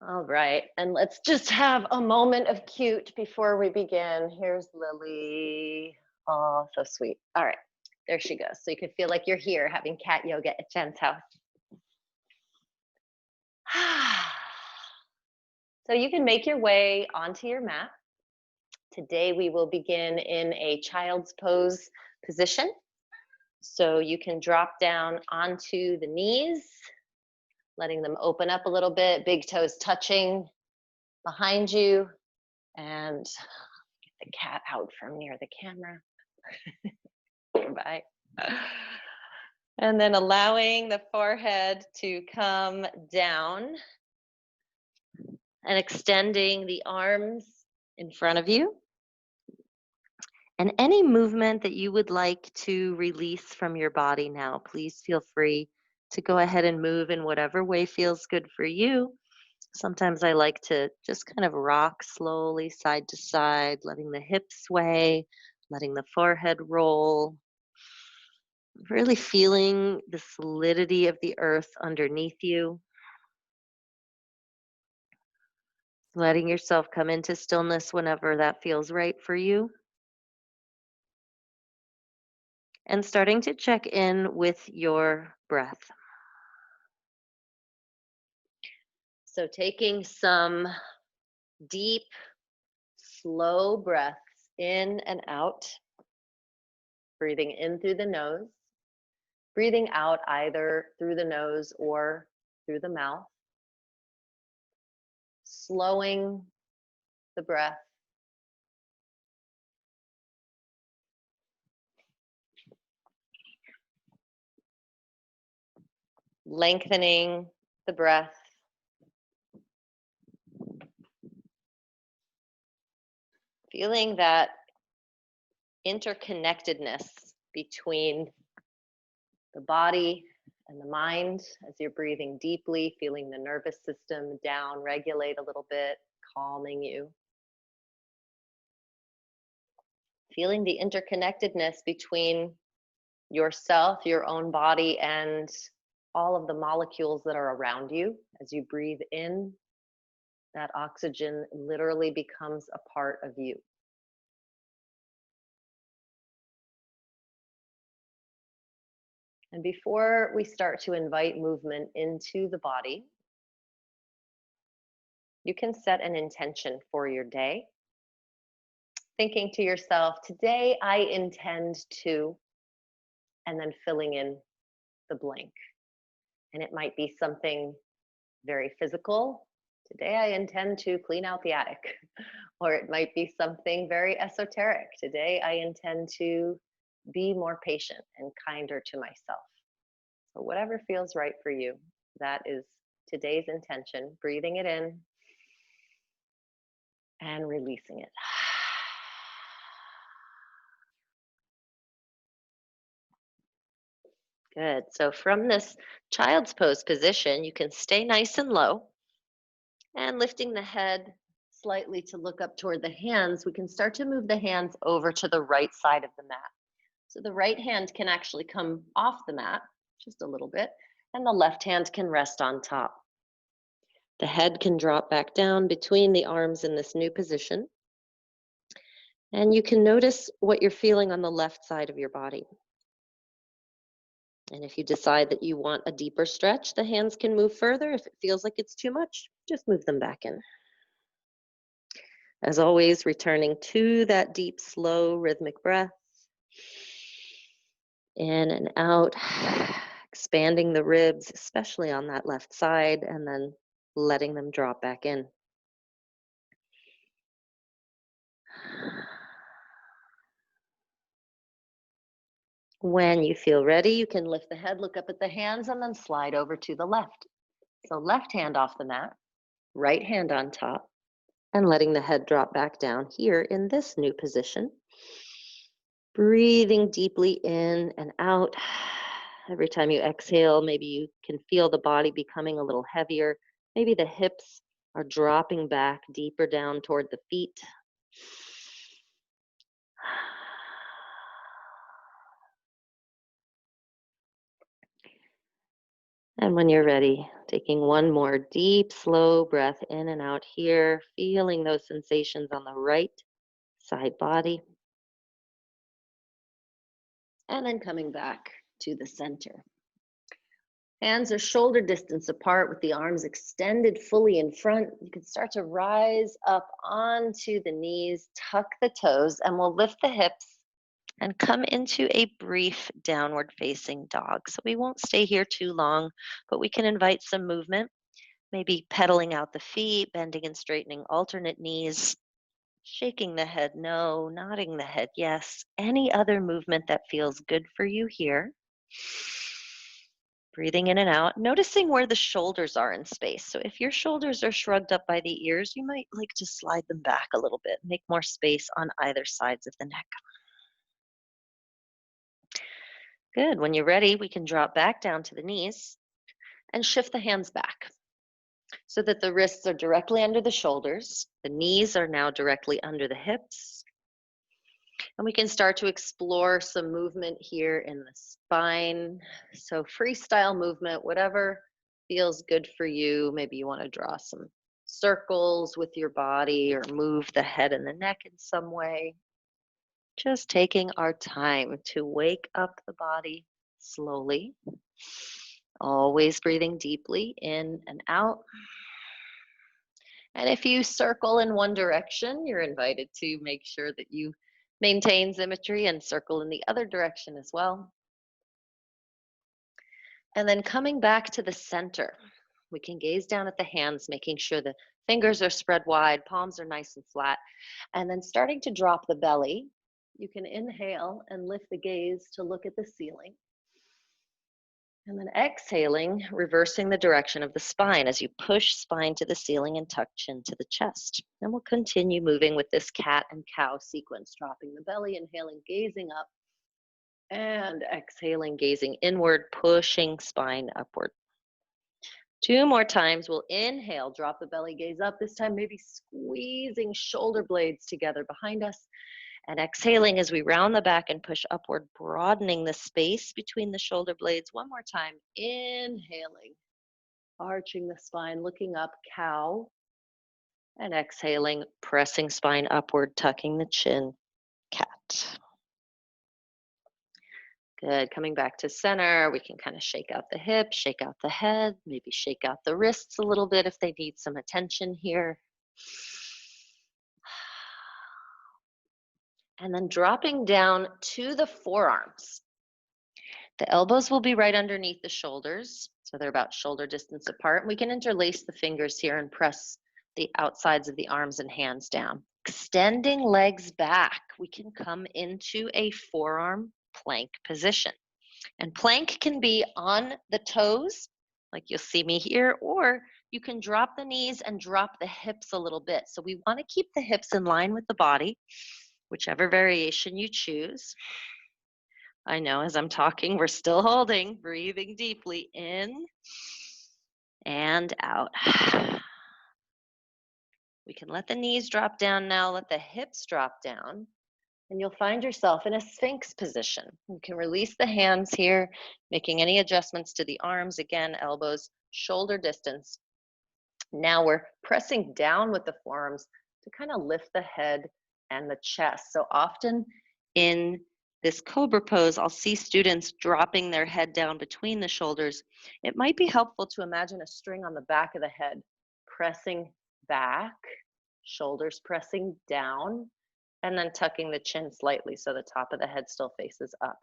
All right, and let's just have a moment of cute before we begin. Here's Lily. Oh, so sweet. All right, there she goes. So you can feel like you're here having cat yoga at Jen's house. So you can make your way onto your mat. Today we will begin in a child's pose position. So you can drop down onto the knees, letting them open up a little bit, big toes touching behind you, and get the cat out from near the camera. Bye. And then allowing the forehead to come down and extending the arms in front of you. And any movement that you would like to release from your body now, please feel free to go ahead and move in whatever way feels good for you. Sometimes I like to just kind of rock slowly side to side, letting the hips sway, letting the forehead roll, really feeling the solidity of the earth underneath you. Letting yourself come into stillness whenever that feels right for you. And starting to check in with your breath. So taking some deep, slow breaths in and out. Breathing in through the nose. Breathing out either through the nose or through the mouth. Slowing the breath. Lengthening the breath. Feeling that interconnectedness between the body and the mind as you're breathing deeply, feeling the nervous system down, regulate a little bit, calming you. Feeling the interconnectedness between yourself, your own body, and all of the molecules that are around you. As you breathe in, that oxygen literally becomes a part of you. And before we start to invite movement into the body, you can set an intention for your day. Thinking to yourself, today I intend to, and then filling in the blank. And it might be something very physical. Today I intend to clean out the attic. Or it might be something very esoteric. Today I intend to be more patient and kinder to myself. So whatever feels right for you, that is today's intention. Breathing it in and releasing it. Good. So from this child's pose position, you can stay nice and low and lifting the head slightly to look up toward the hands. We can start to move the hands over to the right side of the mat. So the right hand can actually come off the mat just a little bit, and the left hand can rest on top. The head can drop back down between the arms in this new position. And you can notice what you're feeling on the left side of your body. And if you decide that you want a deeper stretch, the hands can move further. If it feels like it's too much, just move them back in. As always, returning to that deep, slow, rhythmic breath. In and out, expanding the ribs, especially on that left side, and then letting them drop back in. When you feel ready, you can lift the head, look up at the hands, and then slide over to the left. So left hand off the mat, right hand on top, and letting the head drop back down here in this new position. Breathing deeply in and out. Every time you exhale, maybe you can feel the body becoming a little heavier. Maybe the hips are dropping back deeper down toward the feet. And when you're ready, Taking one more deep, slow breath in and out here, feeling those sensations on the right side body, and then coming back to the center. Hands are shoulder distance apart with the arms extended fully in front. You can start to rise up onto the knees, tuck the toes, and we'll lift the hips and come into a brief downward facing dog. So we won't stay here too long, but we can invite some movement, maybe pedaling out the feet, bending and straightening alternate knees, shaking the head no, nodding the head yes. Any other movement that feels good for you here. Breathing in and out, noticing where the shoulders are in space. So if your shoulders are shrugged up by the ears, you might like to slide them back a little bit, make more space on either sides of the neck. Good. When you're ready, we can drop back down to the knees and shift the hands back so that the wrists are directly under the shoulders. The knees are now directly under the hips. And we can start to explore some movement here in the spine. So freestyle movement, whatever feels good for you. Maybe you want to draw some circles with your body or move the head and the neck in some way. Just taking our time to wake up the body slowly. Always breathing deeply in and out. And if you circle in one direction, you're invited to make sure that you maintain symmetry and circle in the other direction as well. And then coming back to the center, we can gaze down at the hands, making sure the fingers are spread wide, palms are nice and flat, and then starting to drop the belly. You can inhale and lift the gaze to look at the ceiling. And then exhaling, reversing the direction of the spine as you push spine to the ceiling and tuck chin to the chest. And we'll continue moving with this cat and cow sequence, dropping the belly, inhaling, gazing up, and exhaling, gazing inward, pushing spine upward. 2 more times. We'll inhale, drop the belly, gaze up. This time, maybe squeezing shoulder blades together behind us. And exhaling as we round the back and push upward, broadening the space between the shoulder blades. One more time. Inhaling, arching the spine, looking up, cow. And exhaling, pressing spine upward, tucking the chin, cat. Good. Coming back to center, we can kind of shake out the hips, shake out the head, maybe shake out the wrists a little bit if they need some attention here. And then dropping down to the forearms. The elbows will be right underneath the shoulders, so they're about shoulder distance apart. We can interlace the fingers here and press the outsides of the arms and hands down. Extending legs back, we can come into a forearm plank position. And plank can be on the toes, like you'll see me here, or you can drop the knees and drop the hips a little bit. So we want to keep the hips in line with the body, whichever variation you choose. I know as I'm talking, we're still holding, breathing deeply in and out. We can let the knees drop down now, let the hips drop down, and you'll find yourself in a Sphinx position. You can release the hands here, making any adjustments to the arms. Again, elbows, shoulder distance. Now we're pressing down with the forearms to kind of lift the head and the chest. So often in this Cobra Pose, I'll see students dropping their head down between the shoulders. It might be helpful to imagine a string on the back of the head, pressing back, shoulders pressing down, and then tucking the chin slightly so the top of the head still faces up.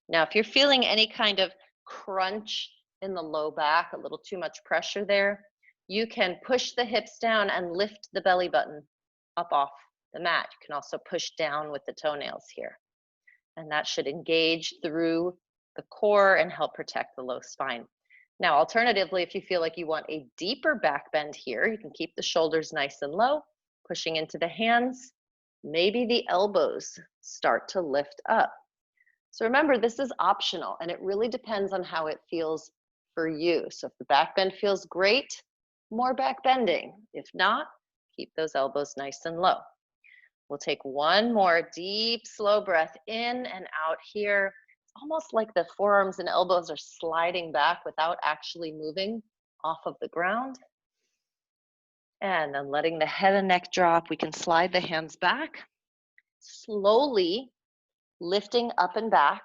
Now, if you're feeling any kind of crunch in the low back, a little too much pressure there, you can push the hips down and lift the belly button up off the mat. You can also push down with the toenails here. And that should engage through the core and help protect the low spine. Now, alternatively, if you feel like you want a deeper back bend here, you can keep the shoulders nice and low, pushing into the hands. Maybe the elbows start to lift up. So remember, this is optional and it really depends on how it feels for you. So if the back bend feels great, more back bending. If not, keep those elbows nice and low. We'll take one more deep, slow breath in and out here. It's almost like the forearms and elbows are sliding back without actually moving, off of the ground. And then letting the head and neck drop, we can slide the hands back, slowly lifting up and back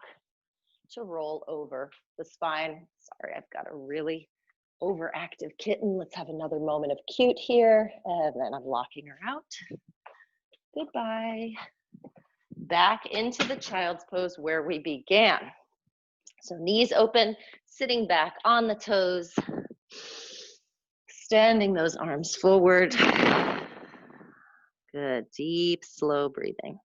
to roll over the spine. Sorry, I've got a really overactive kitten. Let's have another moment of cute here. And then I'm locking her out. Goodbye. Back into the child's pose where we began. So knees open, sitting back on the toes, extending those arms forward. Good, deep, slow breathing.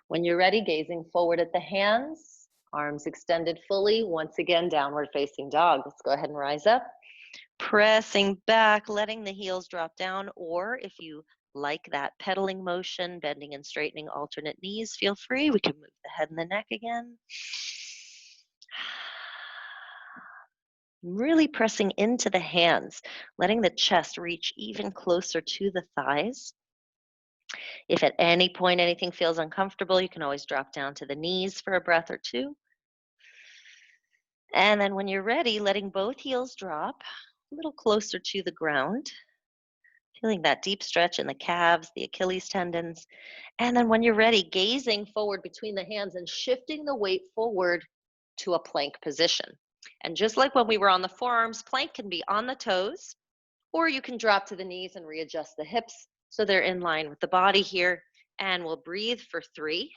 When you're ready, gazing forward at the hands, arms extended fully. Once again, downward facing dog. Let's go ahead and rise up. Pressing back, letting the heels drop down, or if you like that pedaling motion, bending and straightening alternate knees, feel free. We can move the head and the neck again. Really pressing into the hands, letting the chest reach even closer to the thighs. If at any point anything feels uncomfortable, you can always drop down to the knees for a breath or two. And then when you're ready, letting both heels drop a little closer to the ground. Feeling that deep stretch in the calves, the Achilles tendons. And then when you're ready, gazing forward between the hands and shifting the weight forward to a plank position. And just like when we were on the forearms, plank can be on the toes, or you can drop to the knees and readjust the hips so they're in line with the body here. And we'll breathe for 3.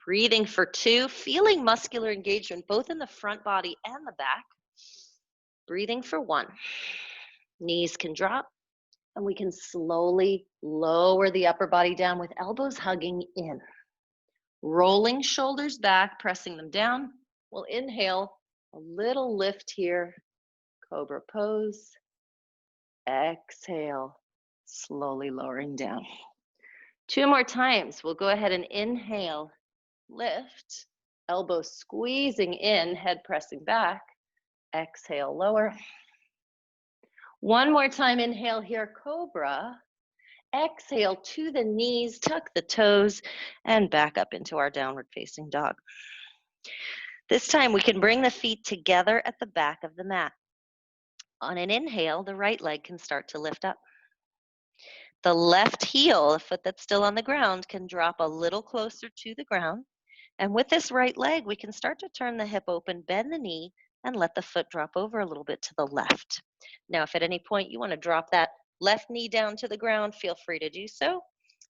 Breathing for 2, feeling muscular engagement both in the front body and the back. Breathing for 1. Knees can drop, and we can slowly lower the upper body down with elbows hugging in. Rolling shoulders back, pressing them down. We'll inhale, a little lift here. Cobra Pose. Exhale, slowly lowering down. 2 more times. We'll go ahead and inhale, lift, elbows squeezing in, head pressing back. Exhale, lower. 1 more time, inhale here, Cobra. Exhale to the knees, tuck the toes, and back up into our downward facing dog. This time we can bring the feet together at the back of the mat. On an inhale, the right leg can start to lift up. The left heel, the foot that's still on the ground, can drop a little closer to the ground. And with this right leg, we can start to turn the hip open, bend the knee, and let the foot drop over a little bit to the left. Now, if at any point you want to drop that left knee down to the ground, feel free to do so.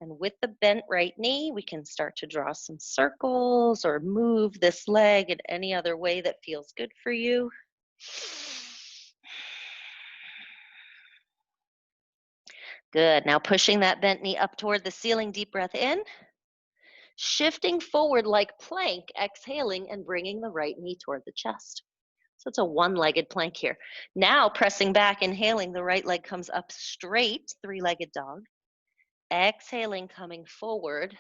And with the bent right knee, we can start to draw some circles or move this leg in any other way that feels good for you. Good. Now pushing that bent knee up toward the ceiling, deep breath in. Shifting forward like plank, exhaling and bringing the right knee toward the chest. So it's a one-legged plank here. Now pressing back, inhaling, the right leg comes up straight, 3-legged dog. Exhaling, coming forward,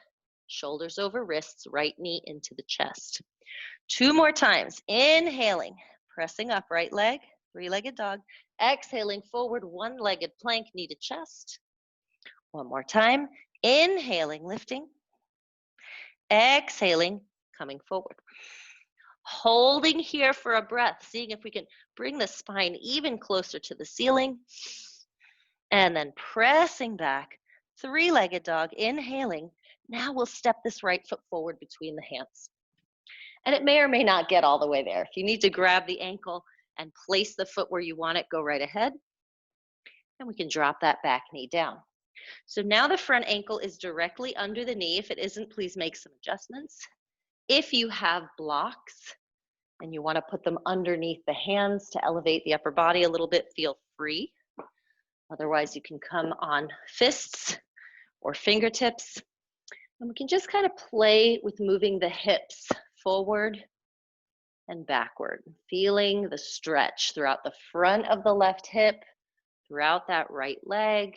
shoulders over wrists, right knee into the chest. 2 more times. Inhaling, pressing up, right leg, 3-legged dog. Exhaling forward, one-legged plank, knee to chest. 1 more time. Inhaling, lifting. Exhaling, coming forward. Holding here for a breath, seeing if we can bring the spine even closer to the ceiling. And then pressing back, 3-legged dog, inhaling. Now we'll step this right foot forward between the hands. And it may or may not get all the way there. If you need to grab the ankle and place the foot where you want it, go right ahead. And we can drop that back knee down. So now the front ankle is directly under the knee. If it isn't, please make some adjustments. If you have blocks and you want to put them underneath the hands to elevate the upper body a little bit, feel free. Otherwise, you can come on fists or fingertips. And we can just kind of play with moving the hips forward and backward, feeling the stretch throughout the front of the left hip, throughout that right leg.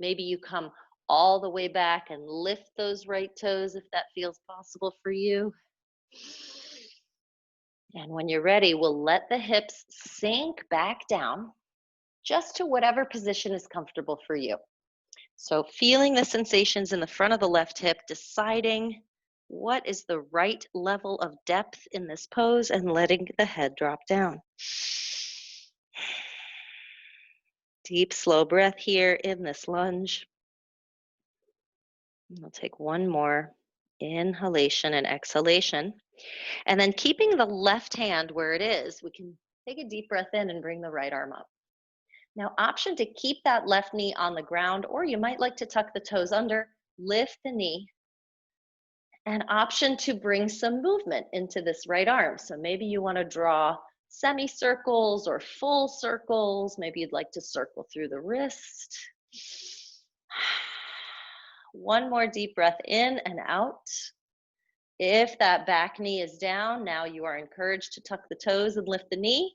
Maybe you come all the way back and lift those right toes if that feels possible for you. And when you're ready, we'll let the hips sink back down just to whatever position is comfortable for you. So feeling the sensations in the front of the left hip, deciding What is the right level of depth in this pose, and letting the head drop down. Deep, slow breath here in this lunge. We'll take one more inhalation and exhalation. And then keeping the left hand where it is, we can take a deep breath in and bring the right arm up. Now, option to keep that left knee on the ground, or you might like to tuck the toes under, lift the knee. And option to bring some movement into this right arm. So maybe you want to draw semicircles or full circles. Maybe you'd like to circle through the wrist. One more deep breath in and out. If that back knee is down, now you are encouraged to tuck the toes and lift the knee.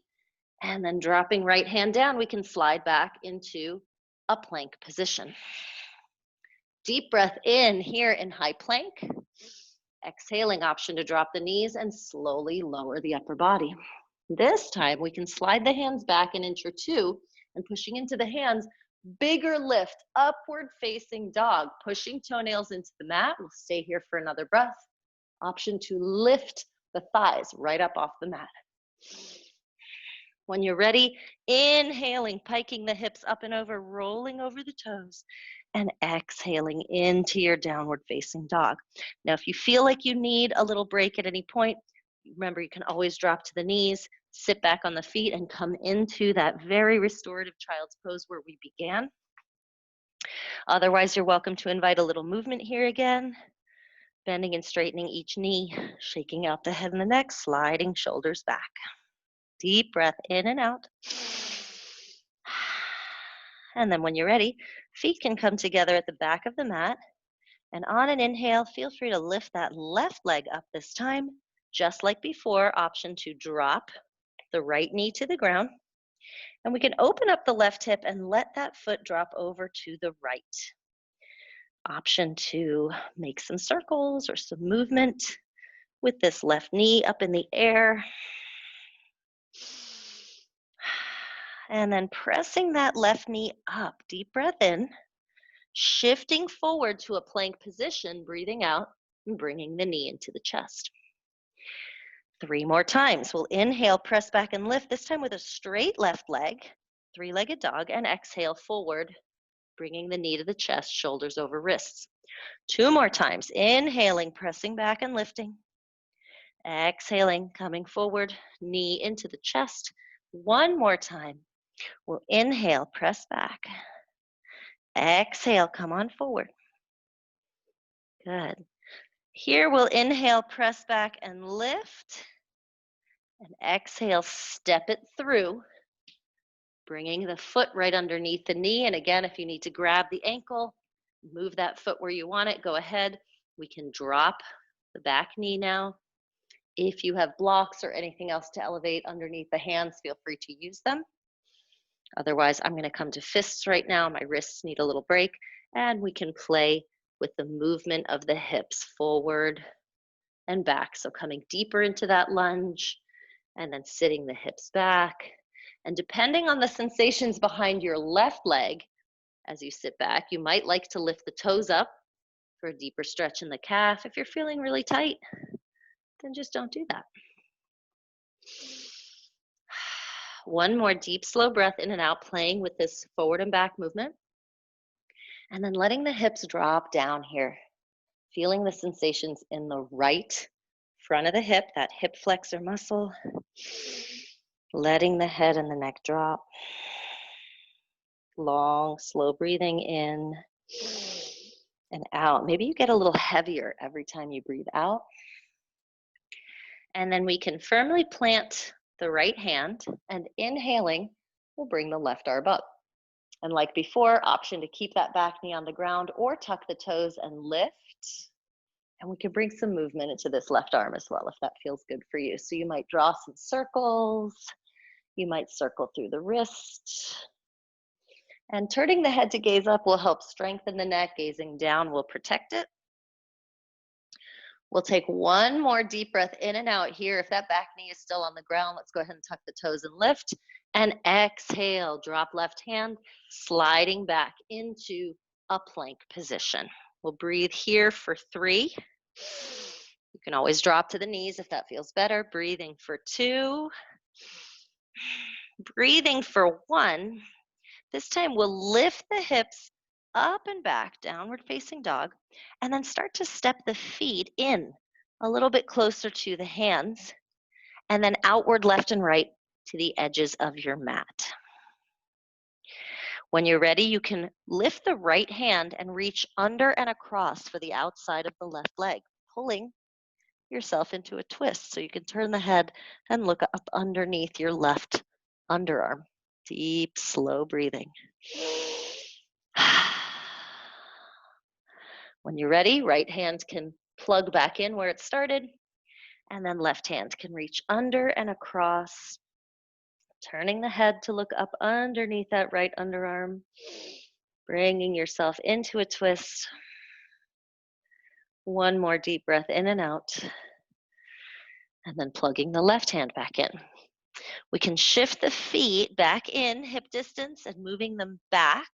And then dropping right hand down, we can slide back into a plank position. Deep breath in here in high plank. Exhaling, option to drop the knees and slowly lower the upper body. This time we can slide the hands back an inch or two, and pushing into the hands, bigger lift, upward facing dog, pushing toenails into the mat. We'll stay here for another breath. Option to lift the thighs right up off the mat. When you're ready, inhaling, piking the hips up and over, rolling over the toes, and exhaling into your downward facing dog. Now, if you feel like you need a little break at any point, remember you can always drop to the knees, sit back on the feet, and come into that very restorative child's pose where we began. Otherwise, you're welcome to invite a little movement here again, bending and straightening each knee, shaking out the head and the neck, sliding shoulders back. Deep breath in and out. And then when you're ready, feet can come together at the back of the mat. And on an inhale, feel free to lift that left leg up this time. Just like before, option to drop the right knee to the ground. And we can open up the left hip and let that foot drop over to the right. Option to make some circles or some movement with this left knee up in the air. And then pressing that left knee up, deep breath in, shifting forward to a plank position, breathing out and bringing the knee into the chest. 3 more times. We'll inhale, press back and lift, this time with a straight left leg, 3-legged dog, and exhale forward, bringing the knee to the chest, shoulders over wrists. 2 more times. Inhaling, pressing back and lifting. Exhaling, coming forward, knee into the chest. 1 more time. We'll inhale, press back. Exhale, come on forward. Good. Here we'll inhale, press back and lift. And exhale, step it through, bringing the foot right underneath the knee. And again, if you need to grab the ankle, move that foot where you want it, go ahead. We can drop the back knee now. If you have blocks or anything else to elevate underneath the hands, feel free to use them. Otherwise, I'm going to come to fists right now. My wrists need a little break, and we can play with the movement of the hips forward and back. So coming deeper into that lunge and then sitting the hips back. And depending on the sensations behind your left leg, as you sit back, you might like to lift the toes up for a deeper stretch in the calf. If you're feeling really tight, then just don't do that. 1 more deep, slow breath in and out, playing with this forward and back movement. And then letting the hips drop down here. Feeling the sensations in the right front of the hip, that hip flexor muscle. Letting the head and the neck drop. Long, slow breathing in and out. Maybe you get a little heavier every time you breathe out. And then we can firmly plant the right hand, and inhaling, we'll bring the left arm up. And like before, option to keep that back knee on the ground or tuck the toes and lift. And we can bring some movement into this left arm as well if that feels good for you. So you might draw some circles. You might circle through the wrist. And turning the head to gaze up will help strengthen the neck. Gazing down will protect it. We'll take 1 more deep breath in and out here. If that back knee is still on the ground, let's go ahead and tuck the toes and lift. And exhale, drop left hand, sliding back into a plank position. We'll breathe here for 3. You can always drop to the knees if that feels better. Breathing for 2. Breathing for 1. This time we'll lift the hips up and back, downward facing dog, and then start to step the feet in a little bit closer to the hands, and then outward left and right to the edges of your mat. When you're ready, you can lift the right hand and reach under and across for the outside of the left leg, pulling yourself into a twist. So you can turn the head and look up underneath your left underarm. Deep, slow breathing. When you're ready, right hand can plug back in where it started, and then left hand can reach under and across, turning the head to look up underneath that right underarm, bringing yourself into a twist. One more deep breath in and out, and then plugging the left hand back in. We can shift the feet back in hip distance and moving them back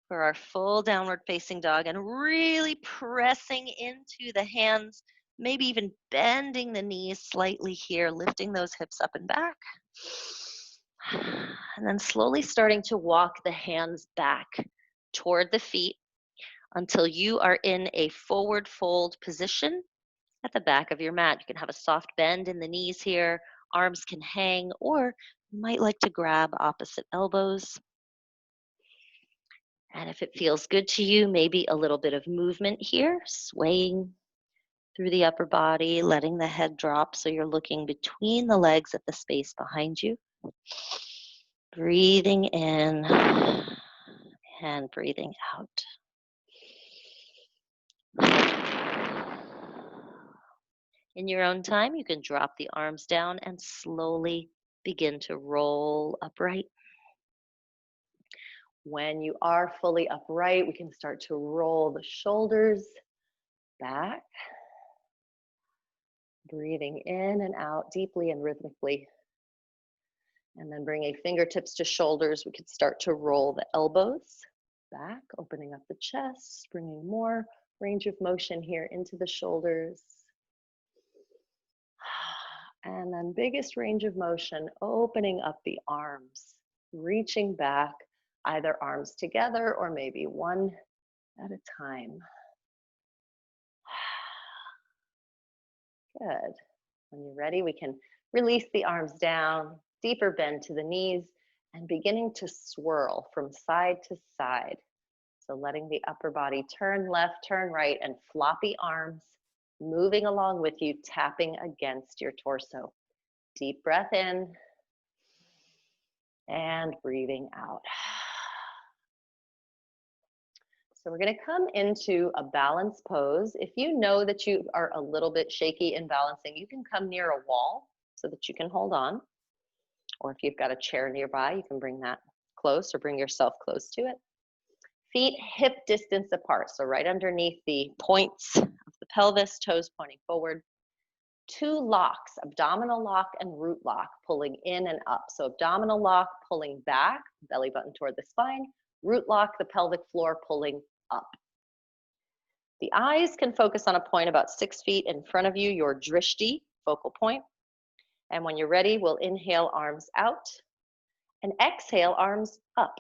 for our full downward facing dog, and really pressing into the hands, maybe even bending the knees slightly here, lifting those hips up and back. And then slowly starting to walk the hands back toward the feet until you are in a forward fold position at the back of your mat. You can have a soft bend in the knees here, arms can hang, or you might like to grab opposite elbows. And if it feels good to you, maybe a little bit of movement here, swaying through the upper body, letting the head drop so you're looking between the legs at the space behind you. Breathing in and breathing out. In your own time, you can drop the arms down and slowly begin to roll upright. When you are fully upright, we can start to roll the shoulders back. Breathing in and out deeply and rhythmically. And then bringing fingertips to shoulders, we could start to roll the elbows back, opening up the chest, bringing more range of motion here into the shoulders. And then biggest range of motion, opening up the arms, reaching back, either arms together or maybe one at a time. Good. When you're ready, we can release the arms down, deeper bend to the knees, and beginning to swirl from side to side. So letting the upper body turn left, turn right, and floppy arms moving along with you, tapping against your torso. Deep breath in and breathing out. So we're going to come into a balance pose. If you know that you are a little bit shaky in balancing, you can come near a wall so that you can hold on. Or if you've got a chair nearby, you can bring that close or bring yourself close to it. Feet hip distance apart, so right underneath the points of the pelvis, toes pointing forward. 2 locks, abdominal lock and root lock, pulling in and up. So abdominal lock, pulling back, belly button toward the spine. Root lock, the pelvic floor, pulling up. The eyes can focus on a point about 6 feet in front of you, your drishti, focal point. And when you're ready, we'll inhale, arms out, and exhale, arms up.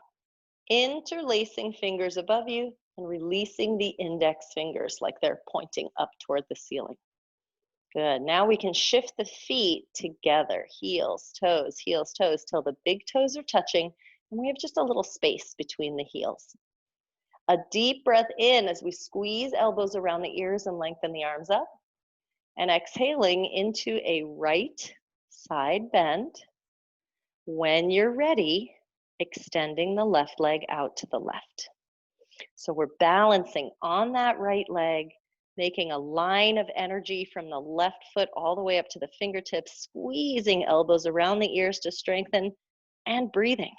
Interlacing fingers above you and releasing the index fingers like they're pointing up toward the ceiling. Good. Now we can shift the feet together, heels, toes, till the big toes are touching, and we have just a little space between the heels. A deep breath in as we squeeze elbows around the ears and lengthen the arms up, and exhaling into a right side bend. When you're ready, extending the left leg out to the left. So we're balancing on that right leg, making a line of energy from the left foot all the way up to the fingertips, squeezing elbows around the ears to strengthen, and breathing.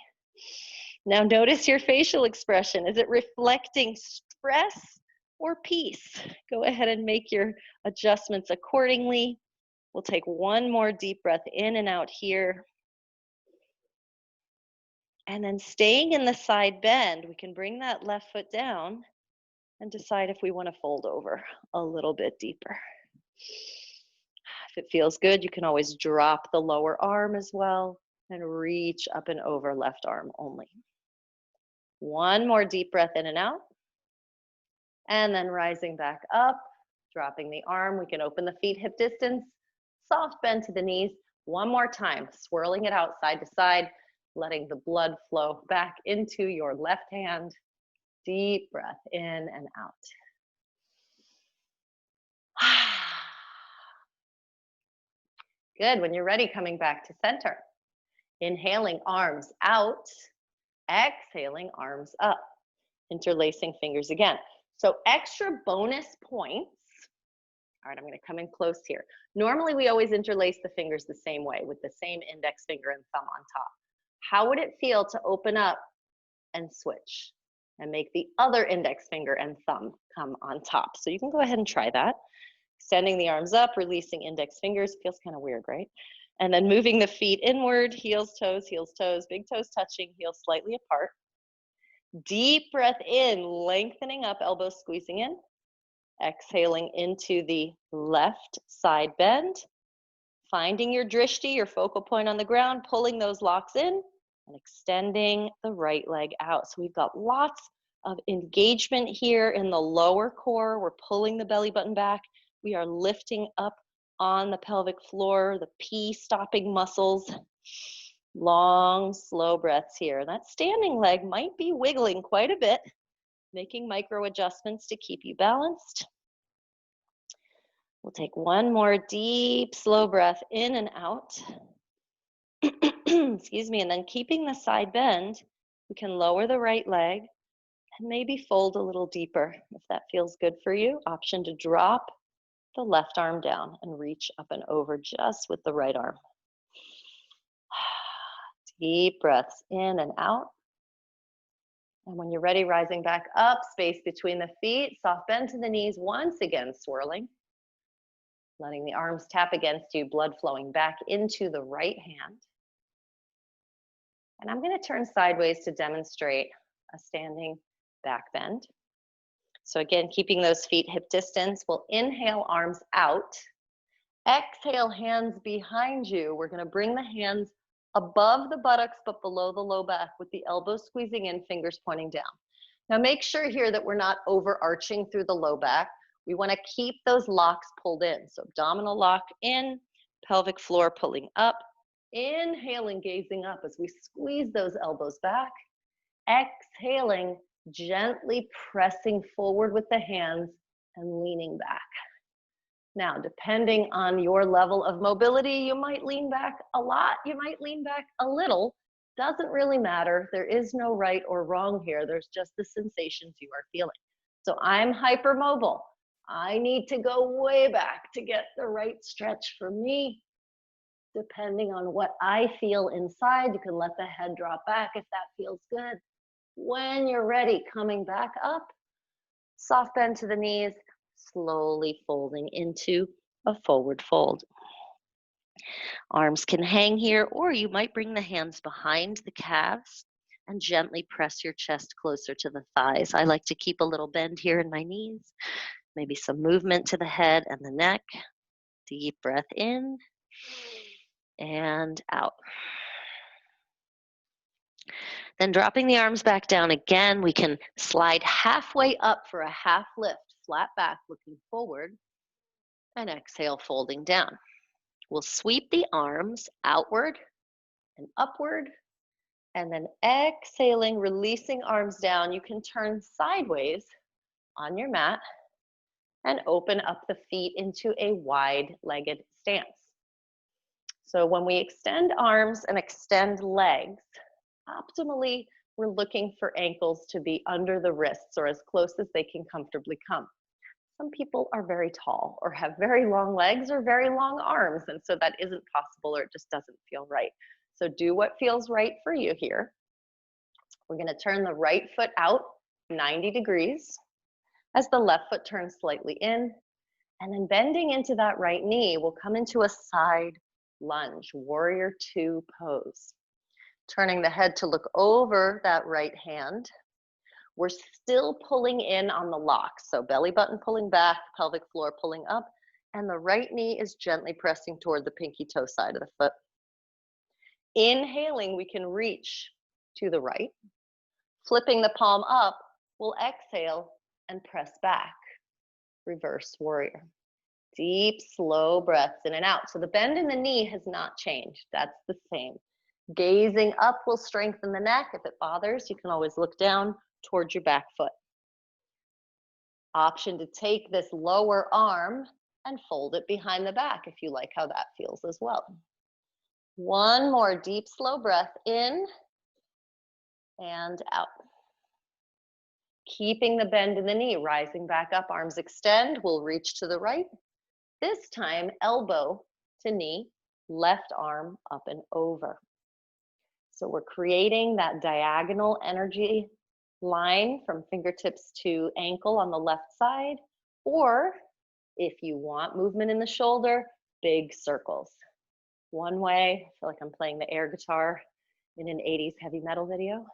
Now notice your facial expression. Is it reflecting stress or peace? Go ahead and make your adjustments accordingly. We'll take one more deep breath in and out here. And then staying in the side bend, we can bring that left foot down and decide if we want to fold over a little bit deeper. it feels good, you can always drop the lower arm as well and reach up and over left arm only. One more deep breath in and out. And then rising back up, dropping the arm. We can open the feet hip distance, soft bend to the knees. One more time, swirling it out side to side, letting the blood flow back into your left hand. Deep breath in and out. Good. When you're ready, coming back to center. Inhaling, arms out. Exhaling, arms up. Interlacing fingers again. So extra bonus points. All right, I'm going to come in close here. Normally, we always interlace the fingers the same way with the same index finger and thumb on top. How would it feel to open up and switch and make the other index finger and thumb come on top? So you can go ahead and try that. Extending the arms up, releasing index fingers. Feels kind of weird, right? And then moving the feet inward, heels, toes, big toes touching, heels slightly apart. Deep breath in, lengthening up, elbows squeezing in. Exhaling into the left side bend. Finding your drishti, your focal point on the ground, pulling those locks in and extending the right leg out. So we've got lots of engagement here in the lower core. We're pulling the belly button back. We are lifting up on the pelvic floor, the P stopping muscles. Long, slow breaths here. That standing leg might be wiggling quite a bit, making micro adjustments to keep you balanced. We'll take one more deep, slow breath in and out. Excuse me, and then keeping the side bend, we can lower the right leg and maybe fold a little deeper if that feels good for you. Option to drop the left arm down and reach up and over just with the right arm. Deep breaths in and out. And when you're ready, rising back up, space between the feet, soft bend to the knees, once again swirling. Letting the arms tap against you, blood flowing back into the right hand. And I'm going to turn sideways to demonstrate a standing back bend. So again, keeping those feet hip distance, we'll inhale, arms out. Exhale, hands behind you. We're going to bring the hands above the buttocks but below the low back with the elbows squeezing in, fingers pointing down. Now make sure here that we're not overarching through the low back. We want to keep those locks pulled in. So abdominal lock in, pelvic floor pulling up. Inhaling, gazing up as we squeeze those elbows back. Exhaling, gently pressing forward with the hands and leaning back. Now, depending on your level of mobility, you might lean back a lot, you might lean back a little. Doesn't really matter. There is no right or wrong here. There's just the sensations you are feeling. So I'm hypermobile. I need to go way back to get the right stretch for me. Depending on what I feel inside, you can let the head drop back if that feels good. When you're ready, coming back up, soft bend to the knees, slowly folding into a forward fold. Arms can hang here, or you might bring the hands behind the calves and gently press your chest closer to the thighs. I like to keep a little bend here in my knees, maybe some movement to the head and the neck. Deep breath in and out. Then dropping the arms back down again, we can slide halfway up for a half lift, flat back, looking forward, and exhale, folding down. We'll sweep the arms outward and upward, and then exhaling, releasing arms down. You can turn sideways on your mat and open up the feet into a wide-legged stance. So when we extend arms and extend legs, optimally, we're looking for ankles to be under the wrists or as close as they can comfortably come. Some people are very tall or have very long legs or very long arms, and so that isn't possible or it just doesn't feel right. So do what feels right for you here. We're going to turn the right foot out 90 degrees as the left foot turns slightly in, and then bending into that right knee, we'll come into a side lunge, warrior two pose. Turning the head to look over that right hand. We're still pulling in on the locks, so belly button pulling back, pelvic floor pulling up, and the right knee is gently pressing toward the pinky toe side of the foot. Inhaling, we can reach to the right. Flipping the palm up, we'll exhale and press back. Reverse warrior. Deep, slow breaths in and out. So the bend in the knee has not changed. That's the same. Gazing up will strengthen the neck. If it bothers, you can always look down towards your back foot. Option to take this lower arm and fold it behind the back if you like how that feels as well. One more deep, slow breath in and out. Keeping the bend in the knee, rising back up, arms extend, we'll reach to the right. This time, elbow to knee, left arm up and over. So we're creating that diagonal energy line from fingertips to ankle on the left side, or if you want movement in the shoulder, big circles. One way, I feel like I'm playing the air guitar in an 80s heavy metal video.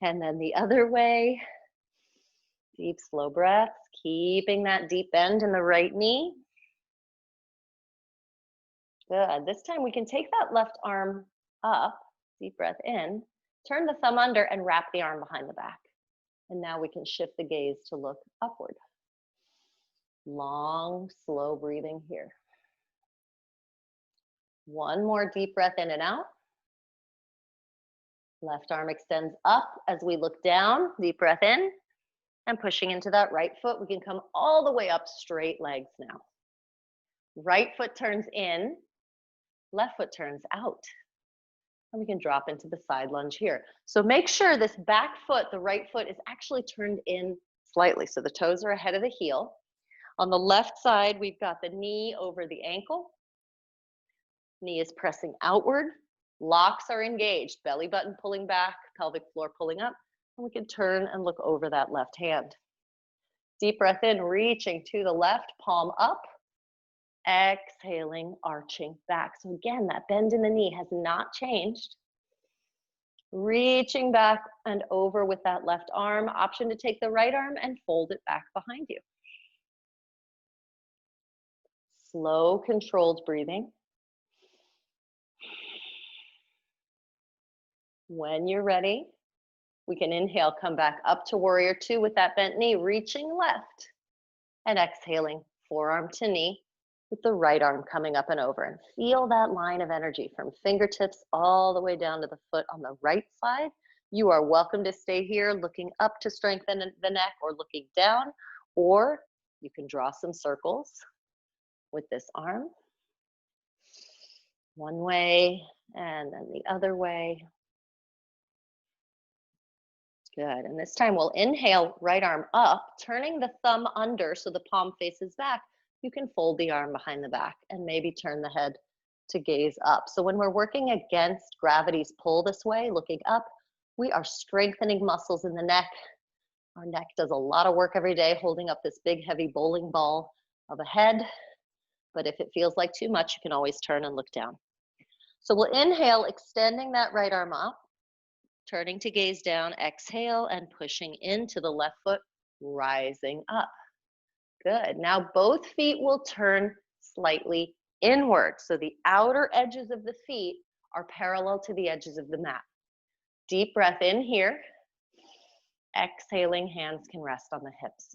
And then the other way, deep, slow breaths, keeping that deep bend in the right knee. Good. This time we can take that left arm up, deep breath in, turn the thumb under and wrap the arm behind the back. And now we can shift the gaze to look upward. Long, slow breathing here. One more deep breath in and out. Left arm extends up as we look down, deep breath in, and pushing into that right foot. We can come all the way up, straight legs now. Right foot turns in, left foot turns out. And we can drop into the side lunge here. So make sure this back foot, the right foot, is actually turned in slightly. So the toes are ahead of the heel. On the left side, we've got the knee over the ankle. Knee is pressing outward. Locks are engaged. Belly button pulling back, pelvic floor pulling up. And we can turn and look over that left hand. Deep breath in, reaching to the left, palm up. Exhaling, arching back. So again, that bend in the knee has not changed. Reaching back and over with that left arm. Option to take the right arm and fold it back behind you. Slow, controlled breathing. When you're ready, we can inhale, come back up to warrior two with that bent knee, reaching left. And exhaling, forearm to knee, with the right arm coming up and over. And feel that line of energy from fingertips all the way down to the foot on the right side. You are welcome to stay here looking up to strengthen the neck, or looking down, or you can draw some circles with this arm. One way and then the other way. Good. And this time we'll inhale, right arm up, turning the thumb under so the palm faces back. You can fold the arm behind the back and maybe turn the head to gaze up. So when we're working against gravity's pull this way, looking up, we are strengthening muscles in the neck. Our neck does a lot of work every day holding up this big, heavy bowling ball of a head. But if it feels like too much, you can always turn and look down. So we'll inhale, extending that right arm up, turning to gaze down, exhale, and pushing into the left foot, rising up. Good. Now both feet will turn slightly inward. So the outer edges of the feet are parallel to the edges of the mat. Deep breath in here. Exhaling, hands can rest on the hips.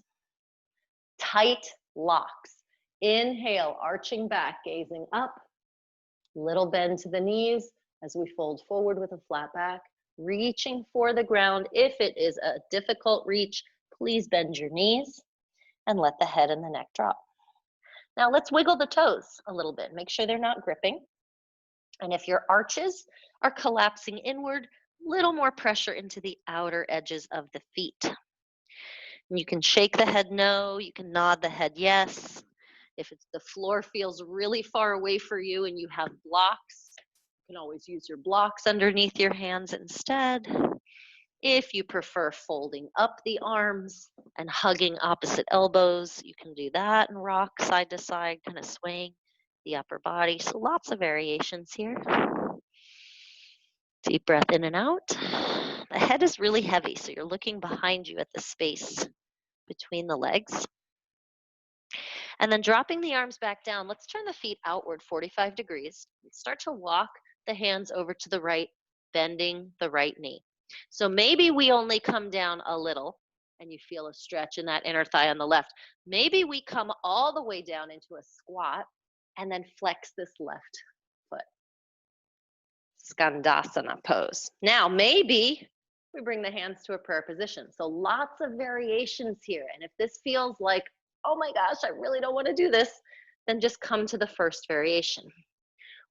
Tight locks. Inhale, arching back, gazing up. Little bend to the knees as we fold forward with a flat back. Reaching for the ground. If it is a difficult reach, please bend your knees and let the head and the neck drop. Now let's wiggle the toes a little bit. Make sure they're not gripping. And if your arches are collapsing inward, little more pressure into the outer edges of the feet. And you can shake the head no, you can nod the head yes. If the floor feels really far away for you and you have blocks, you can always use your blocks underneath your hands instead. If you prefer folding up the arms and hugging opposite elbows, you can do that and rock side to side, kind of swaying the upper body. So lots of variations here. Deep breath in and out. The head is really heavy, so you're looking behind you at the space between the legs. And then dropping the arms back down, let's turn the feet outward 45 degrees. Start to walk the hands over to the right, bending the right knee. So maybe we only come down a little and you feel a stretch in that inner thigh on the left. Maybe we come all the way down into a squat and then flex this left foot. Skandasana pose. Now, maybe we bring the hands to a prayer position. So lots of variations here. And if this feels like, oh my gosh, I really don't want to do this, then just come to the first variation.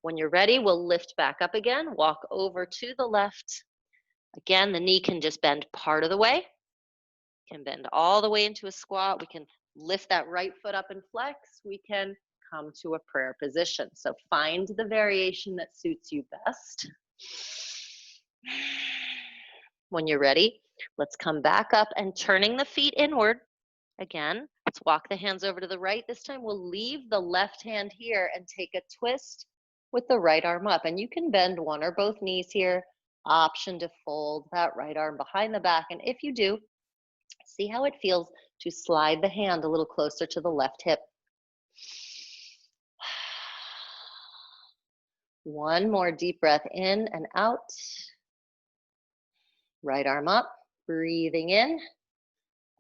When you're ready, we'll lift back up again, walk over to the left. Again, the knee can just bend part of the way, can bend all the way into a squat. We can lift that right foot up and flex. We can come to a prayer position. So find the variation that suits you best. When you're ready, let's come back up and turning the feet inward. Again, let's walk the hands over to the right. This time we'll leave the left hand here and take a twist with the right arm up. And you can bend one or both knees here. Option to fold that right arm behind the back. And if you do, see how it feels to slide the hand a little closer to the left hip. One more deep breath in and out. Right arm up, breathing in.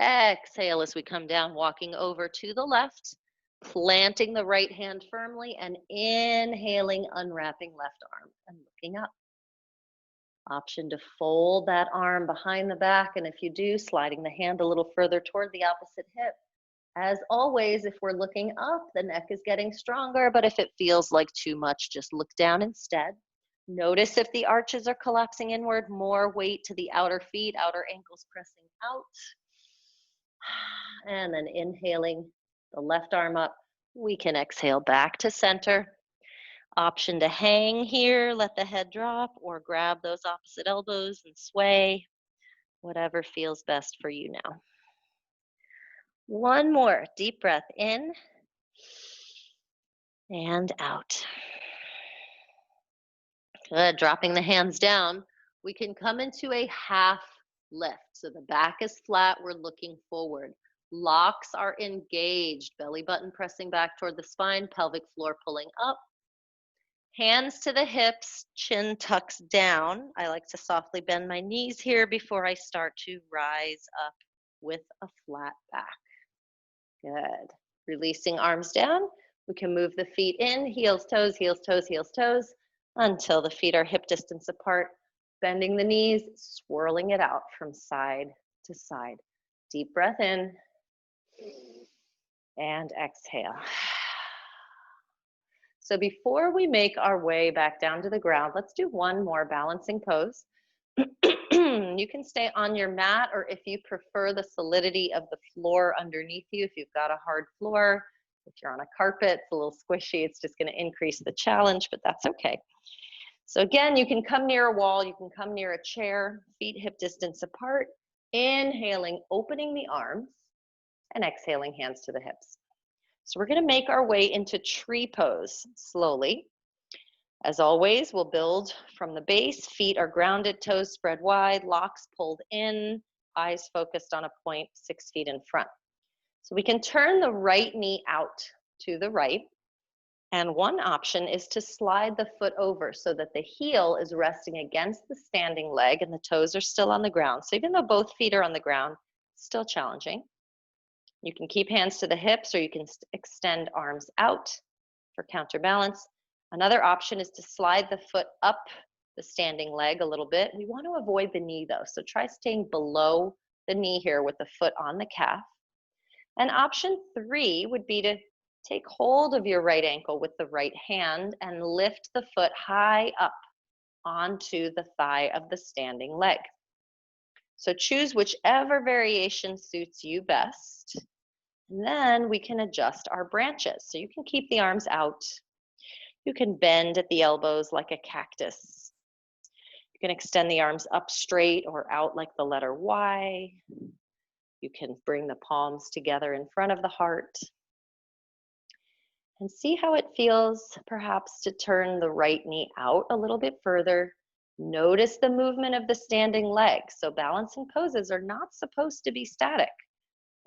Exhale as we come down, walking over to the left, planting the right hand firmly and inhaling, unwrapping left arm and looking up. Option to fold that arm behind the back, and if you do, sliding the hand a little further toward the opposite hip. As always, if we're looking up, the neck is getting stronger, but if it feels like too much, just look down instead. Notice if the arches are collapsing inward, more weight to the outer feet, outer ankles pressing out. And then inhaling the left arm up, we can exhale back to center. Option to hang here, let the head drop, or grab those opposite elbows and sway, whatever feels best for you now. One more deep breath in and out. Good, dropping the hands down. We can come into a half lift. So the back is flat, we're looking forward. Locks are engaged, belly button pressing back toward the spine, pelvic floor pulling up. Hands to the hips, chin tucks down. I like to softly bend my knees here before I start to rise up with a flat back. Good. Releasing arms down. We can move the feet in, heels, toes, heels, toes, heels, toes, until the feet are hip distance apart. Bending the knees, swirling it out from side to side. Deep breath in and exhale. So before we make our way back down to the ground, let's do one more balancing pose. You can stay on your mat, or if you prefer the solidity of the floor underneath you, if you've got a hard floor, if you're on a carpet, it's a little squishy, it's just going to increase the challenge, but that's okay. So again, you can come near a wall, you can come near a chair, feet hip distance apart, inhaling, opening the arms, and exhaling, hands to the hips. So we're going to make our way into tree pose slowly. As always, we'll build from the base. Feet are grounded, toes spread wide, locks pulled in, eyes focused on a point 6 feet in front. So we can turn the right knee out to the right. And one option is to slide the foot over so that the heel is resting against the standing leg and the toes are still on the ground. So even though both feet are on the ground, still challenging. You can keep hands to the hips, or you can extend arms out for counterbalance. Another option is to slide the foot up the standing leg a little bit. We want to avoid the knee though, so try staying below the knee here with the foot on the calf. And option 3 would be to take hold of your right ankle with the right hand and lift the foot high up onto the thigh of the standing leg. So choose whichever variation suits you best. And then we can adjust our branches. So you can keep the arms out. You can bend at the elbows like a cactus. You can extend the arms up straight or out like the letter Y. You can bring the palms together in front of the heart. And see how it feels perhaps to turn the right knee out a little bit further. Notice the movement of the standing leg. So balancing poses are not supposed to be static.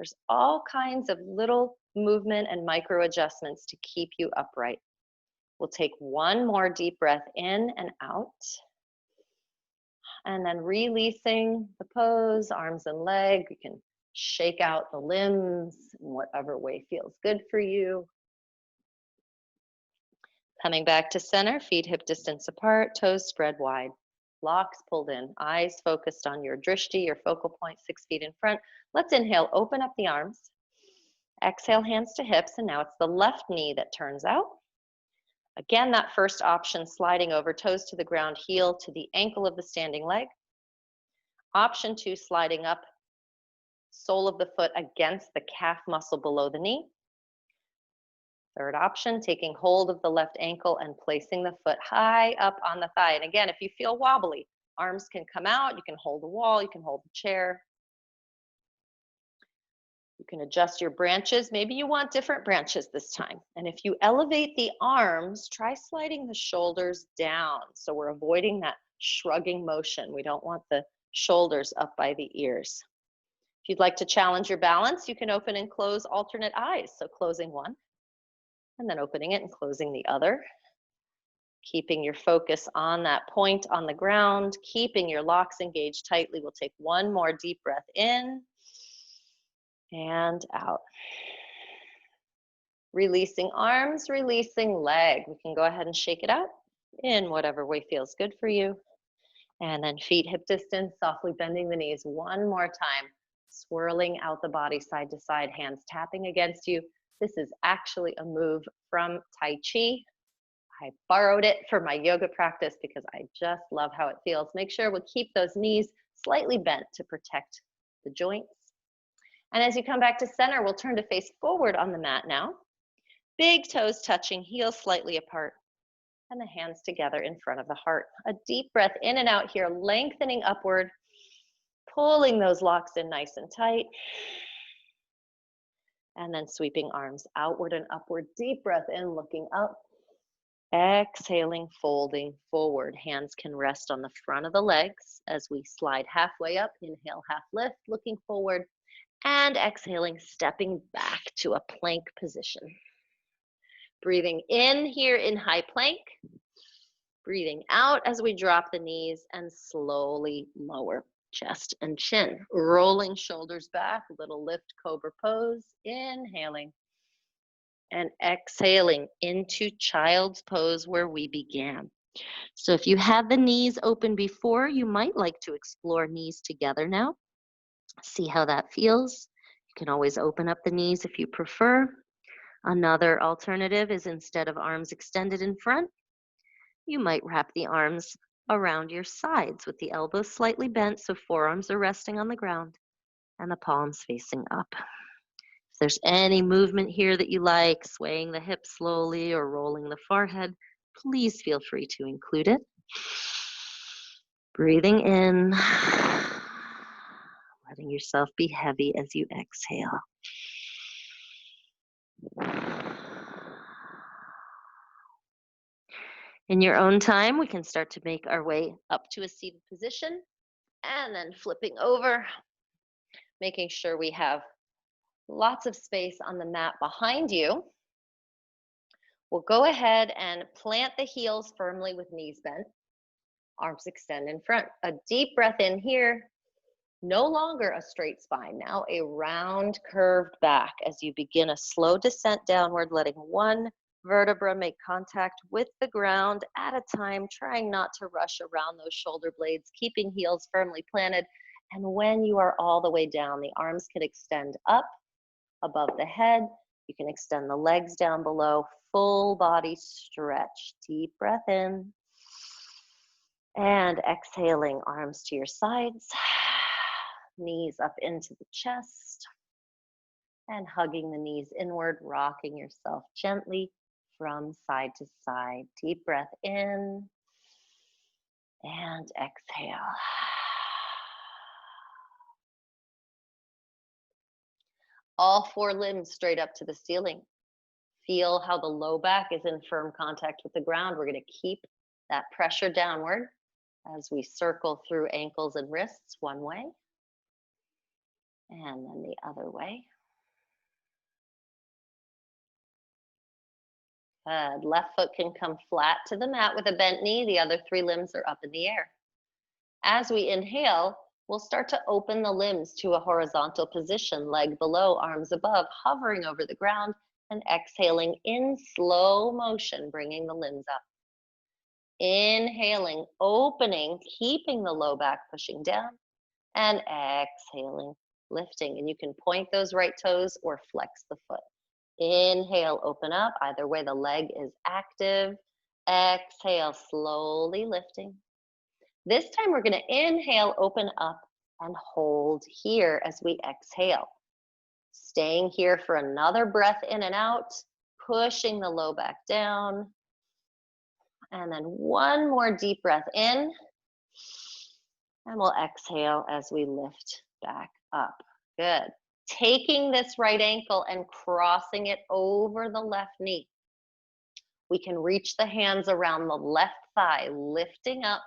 There's all kinds of little movement and micro adjustments to keep you upright. We'll take one more deep breath in and out. And then releasing the pose, arms and leg. You can shake out the limbs in whatever way feels good for you. Coming back to center, feet hip distance apart, toes spread wide. Locks pulled in, eyes focused on your drishti, your focal point, 6 feet in front. Let's inhale, open up the arms. Exhale, hands to hips, and now it's the left knee that turns out. Again, that first option, sliding over, toes to the ground, heel to the ankle of the standing leg. Option 2, sliding up, sole of the foot against the calf muscle below the knee. Third option, taking hold of the left ankle and placing the foot high up on the thigh. And again, if you feel wobbly, arms can come out, you can hold a wall, you can hold a chair. You can adjust your branches. Maybe you want different branches this time. And if you elevate the arms, try sliding the shoulders down. So we're avoiding that shrugging motion. We don't want the shoulders up by the ears. If you'd like to challenge your balance, you can open and close alternate eyes. So closing one, and then opening it and closing the other. Keeping your focus on that point on the ground, keeping your locks engaged tightly. We'll take one more deep breath in and out. Releasing arms, releasing leg. We can go ahead and shake it out in whatever way feels good for you. And then feet hip distance, softly bending the knees one more time. Swirling out the body side to side, hands tapping against you. This is actually a move from Tai Chi. I borrowed it for my yoga practice because I just love how it feels. Make sure we keep those knees slightly bent to protect the joints. And as you come back to center, we'll turn to face forward on the mat now. Big toes touching, heels slightly apart, and the hands together in front of the heart. A deep breath in and out here, lengthening upward, pulling those locks in nice and tight. And then sweeping arms outward and upward. Deep breath in, looking up. Exhaling, folding forward. Hands can rest on the front of the legs as we slide halfway up. Inhale, half lift, looking forward. And exhaling, stepping back to a plank position. Breathing in here in high plank. Breathing out as we drop the knees and slowly lower chest and chin. Rolling shoulders back, little lift, Cobra Pose. Inhaling and exhaling into Child's Pose where we began. So if you had the knees open before, you might like to explore knees together now. See how that feels. You can always open up the knees if you prefer. Another alternative is instead of arms extended in front, you might wrap the arms around your sides with the elbows slightly bent so forearms are resting on the ground and the palms facing up. If there's any movement here that you like, swaying the hips slowly or rolling the forehead, please feel free to include it. Breathing in, letting yourself be heavy as you exhale. In your own time, we can start to make our way up to a seated position and then flipping over, making sure we have lots of space on the mat behind you. We'll go ahead and plant the heels firmly with knees bent, arms extend in front. A deep breath in here, no longer a straight spine, now a round curved back as you begin a slow descent downward, letting one vertebra make contact with the ground at a time, trying not to rush around those shoulder blades, keeping heels firmly planted. And when you are all the way down, the arms can extend up above the head. You can extend the legs down below, full body stretch. Deep breath in and exhaling, arms to your sides, knees up into the chest, and hugging the knees inward, rocking yourself gently from side to side. Deep breath in and exhale. All four limbs straight up to the ceiling. Feel how the low back is in firm contact with the ground. We're going to keep that pressure downward as we circle through ankles and wrists one way. And then the other way. Good. Left foot can come flat to the mat with a bent knee. The other 3 limbs are up in the air. As we inhale, we'll start to open the limbs to a horizontal position, leg below, arms above, hovering over the ground, and exhaling in slow motion, bringing the limbs up. Inhaling, opening, keeping the low back pushing down, and exhaling, lifting. And you can point those right toes or flex the foot. Inhale, open up. Either way, the leg is active. Exhale, slowly lifting. This time we're going to inhale, open up, and hold here as we exhale. Staying here for another breath in and out, pushing the low back down. And then one more deep breath in. And we'll exhale as we lift back up. Good. Taking this right ankle and crossing it over the left knee. We can reach the hands around the left thigh, lifting up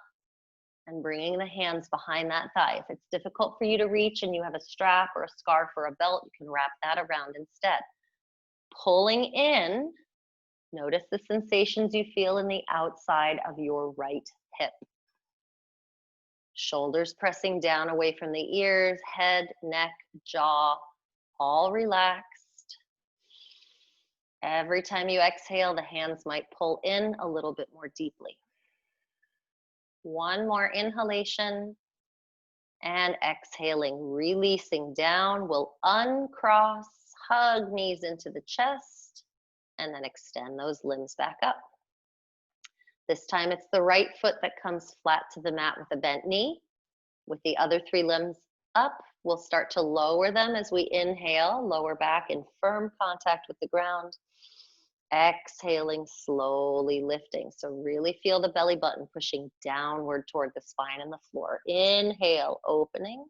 and bringing the hands behind that thigh. If it's difficult for you to reach and you have a strap or a scarf or a belt, you can wrap that around instead. Pulling in, notice the sensations you feel in the outside of your right hip. Shoulders pressing down away from the ears, head, neck, jaw, all relaxed. Every time you exhale, the hands might pull in a little bit more deeply. One more inhalation and exhaling, releasing down. We'll uncross, hug knees into the chest, and then extend those limbs back up. This time it's the right foot that comes flat to the mat with a bent knee. With the other 3 limbs up, we'll start to lower them as we inhale, lower back in firm contact with the ground. Exhaling, slowly lifting. So really feel the belly button pushing downward toward the spine and the floor. Inhale, opening.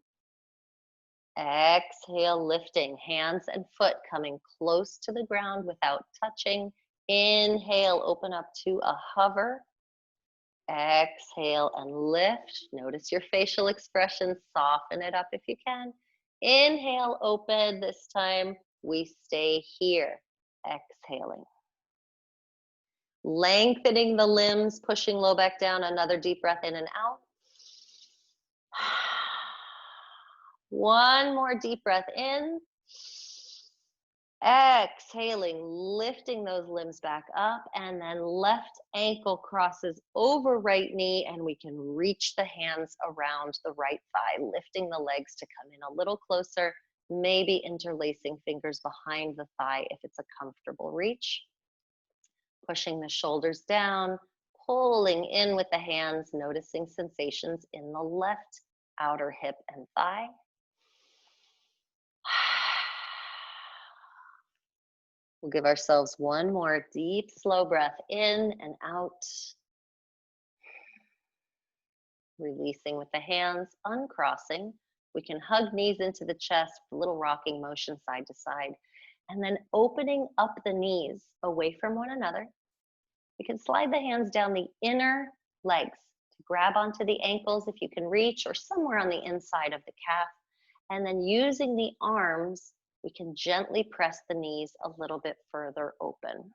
Exhale, lifting. Hands and foot coming close to the ground without touching. Inhale, open up to a hover. Exhale and lift. Notice your facial expression. Soften it up if you can. Inhale, open. This time we stay here. Exhaling. Lengthening the limbs, pushing low back down. Another deep breath in and out. One more deep breath in. Exhaling, lifting those limbs back up, and then left ankle crosses over right knee, and we can reach the hands around the right thigh, lifting the legs to come in a little closer, maybe interlacing fingers behind the thigh if it's a comfortable reach. Pushing the shoulders down, pulling in with the hands, noticing sensations in the left outer hip and thigh. We'll give ourselves one more deep, slow breath in and out. Releasing with the hands, uncrossing. We can hug knees into the chest, a little rocking motion side to side. And then opening up the knees away from one another. We can slide the hands down the inner legs to grab onto the ankles if you can reach, or somewhere on the inside of the calf. And then using the arms, we can gently press the knees a little bit further open.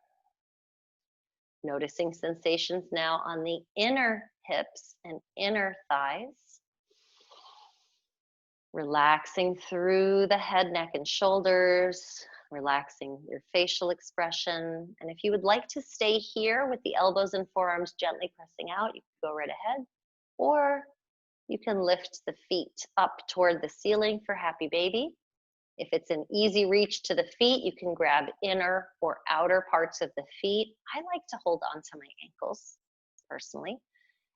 Noticing sensations now on the inner hips and inner thighs. Relaxing through the head, neck, and shoulders. Relaxing your facial expression. And if you would like to stay here with the elbows and forearms gently pressing out, you can go right ahead. Or you can lift the feet up toward the ceiling for happy baby. If it's an easy reach to the feet, you can grab inner or outer parts of the feet. I like to hold on to my ankles, personally.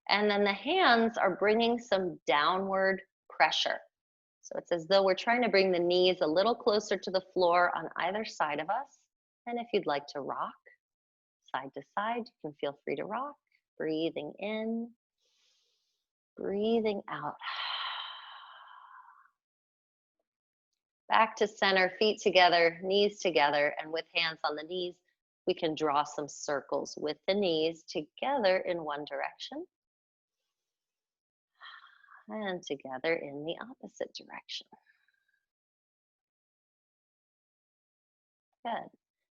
And then the hands are bringing some downward pressure. So it's as though we're trying to bring the knees a little closer to the floor on either side of us. And if you'd like to rock side to side, you can feel free to rock. Breathing in, breathing out. Back to center, feet together, knees together, and with hands on the knees, we can draw some circles with the knees together in one direction and together in the opposite direction. Good.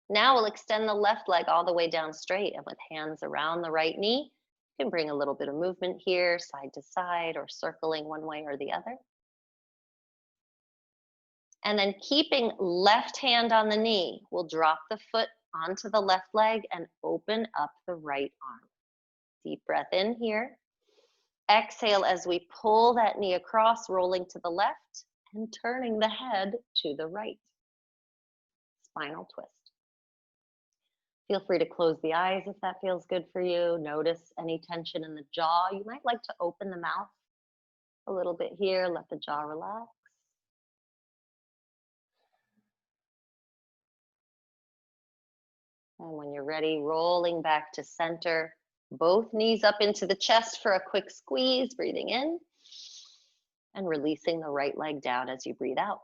Now we'll extend the left leg all the way down straight, and with hands around the right knee, you can bring a little bit of movement here, side to side, or circling one way or the other. And then keeping left hand on the knee, we'll drop the foot onto the left leg and open up the right arm. Deep breath in here. Exhale as we pull that knee across, rolling to the left and turning the head to the right. Spinal twist. Feel free to close the eyes if that feels good for you. Notice any tension in the jaw. You might like to open the mouth a little bit here. Let the jaw relax. And when you're ready, rolling back to center. Both knees up into the chest for a quick squeeze, breathing in. And releasing the right leg down as you breathe out.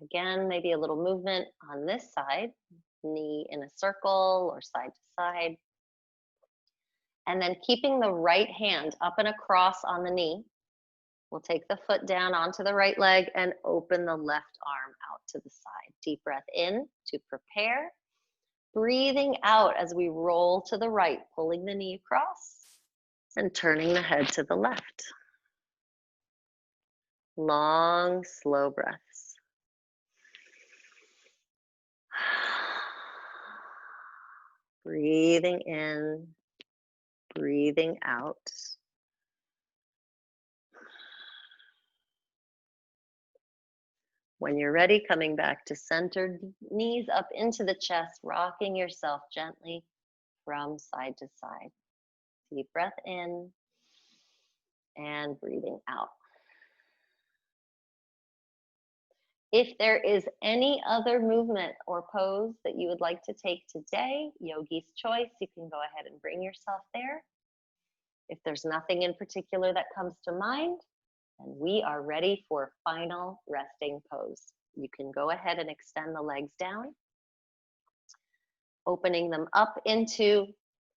Again, maybe a little movement on this side. Knee in a circle or side to side. And then keeping the right hand up and across on the knee, we'll take the foot down onto the right leg and open the left arm out to the side. Deep breath in to prepare. Breathing out as we roll to the right, pulling the knee across and turning the head to the left. Long, slow breaths. Breathing in, breathing out. When you're ready, coming back to center, knees up into the chest, rocking yourself gently from side to side. Deep breath in and breathing out. If there is any other movement or pose that you would like to take today, yogi's choice, you can go ahead and bring yourself there. If there's nothing in particular that comes to mind, then we are ready for final resting pose. You can go ahead and extend the legs down, opening them up into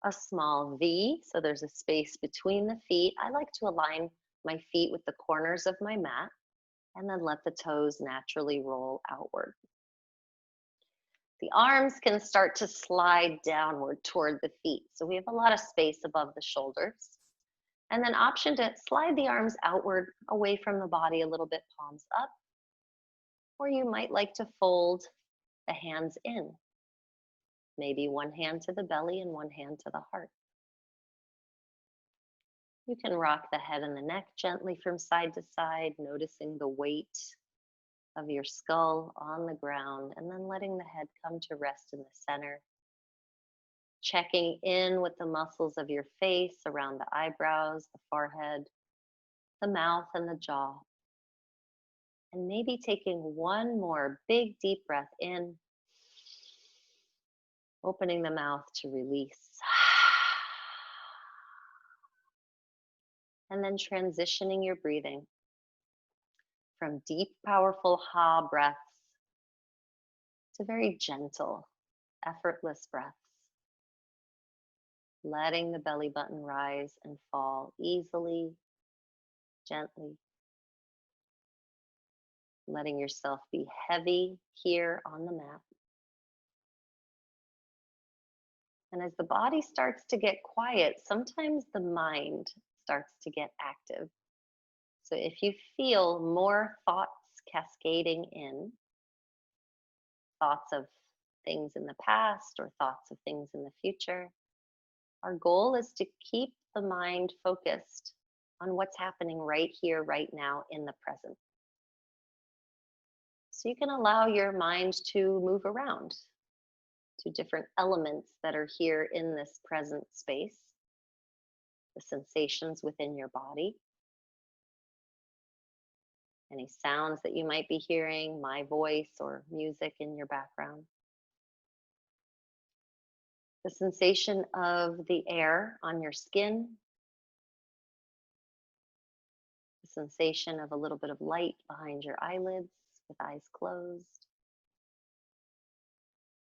a small V, so there's a space between the feet. I like to align my feet with the corners of my mat, and then let the toes naturally roll outward. The arms can start to slide downward toward the feet, so we have a lot of space above the shoulders. And then option to slide the arms outward away from the body a little bit, palms up. Or you might like to fold the hands in. Maybe one hand to the belly and one hand to the heart. You can rock the head and the neck gently from side to side, noticing the weight of your skull on the ground, and then letting the head come to rest in the center. Checking in with the muscles of your face around the eyebrows, the forehead, the mouth, and the jaw. And maybe taking one more big deep breath in, opening the mouth to release. And then transitioning your breathing from deep, powerful ha breaths to very gentle, effortless breaths. Letting the belly button rise and fall easily, gently. Letting yourself be heavy here on the mat. And as the body starts to get quiet, sometimes the mind starts to get active. So if you feel more thoughts cascading in, thoughts of things in the past or thoughts of things in the future, our goal is to keep the mind focused on what's happening right here, right now, in the present. So you can allow your mind to move around to different elements that are here in this present space, the sensations within your body, any sounds that you might be hearing, my voice or music in your background. The sensation of the air on your skin, the sensation of a little bit of light behind your eyelids with eyes closed,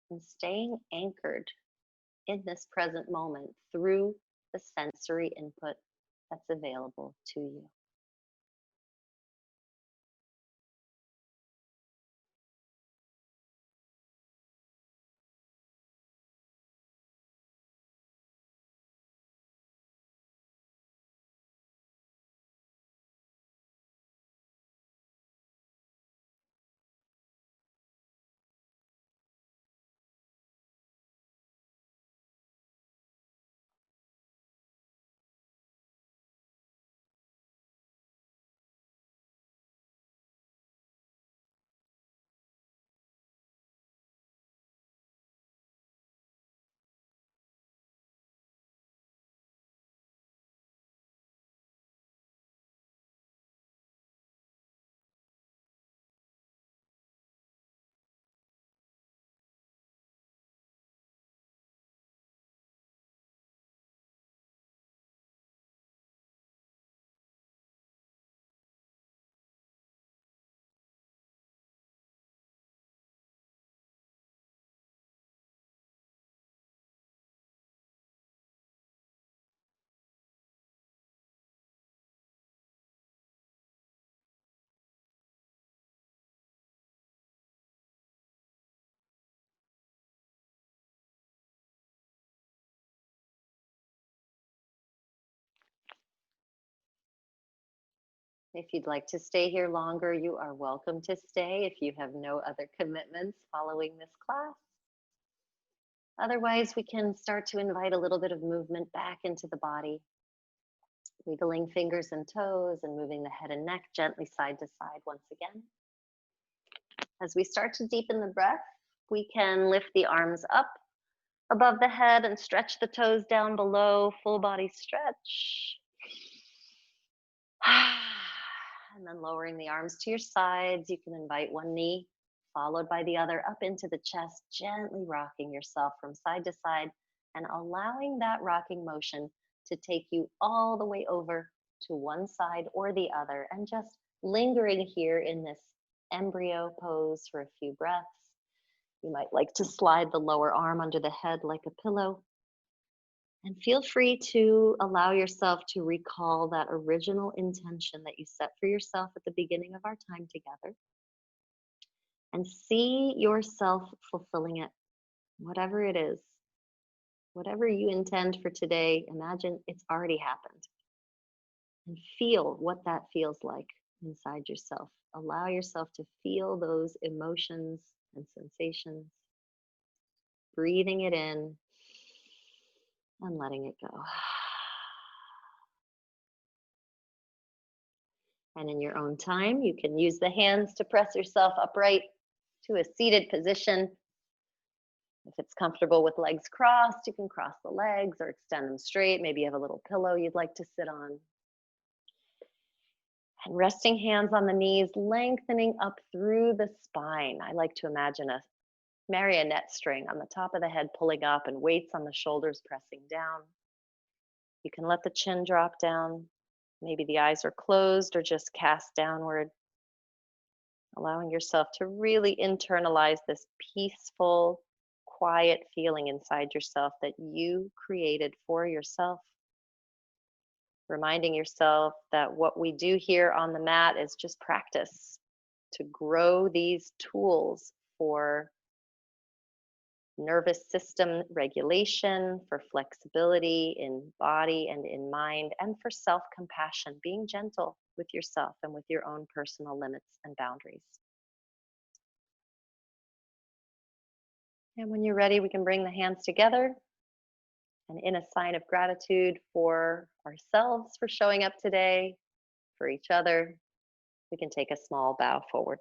and staying anchored in this present moment through the sensory input that's available to you. If you'd like to stay here longer, you are welcome to stay if you have no other commitments following this class. Otherwise, we can start to invite a little bit of movement back into the body, wiggling fingers and toes and moving the head and neck gently side to side once again. As we start to deepen the breath, we can lift the arms up above the head and stretch the toes down below, full body stretch. And then lowering the arms to your sides, you can invite one knee followed by the other up into the chest, gently rocking yourself from side to side and allowing that rocking motion to take you all the way over to one side or the other, and just lingering here in this embryo pose for a few breaths. You might like to slide the lower arm under the head like a pillow. And feel free to allow yourself to recall that original intention that you set for yourself at the beginning of our time together. And see yourself fulfilling it, whatever it is. Whatever you intend for today, imagine it's already happened. And feel what that feels like inside yourself. Allow yourself to feel those emotions and sensations. Breathing it in and letting it go. And in your own time, you can use the hands to press yourself upright to a seated position. If it's comfortable with legs crossed, you can cross the legs or extend them straight. Maybe you have a little pillow you'd like to sit on. And resting hands on the knees, lengthening up through the spine. I like to imagine a marionette string on the top of the head pulling up and weights on the shoulders pressing down. You can let the chin drop down. Maybe the eyes are closed or just cast downward. Allowing yourself to really internalize this peaceful, quiet feeling inside yourself that you created for yourself. Reminding yourself that what we do here on the mat is just practice to grow these tools for nervous system regulation, for flexibility in body and in mind, and for self-compassion, being gentle with yourself and with your own personal limits and boundaries. And when you're ready, we can bring the hands together. And in a sign of gratitude for ourselves for showing up today, for each other, we can take a small bow forward.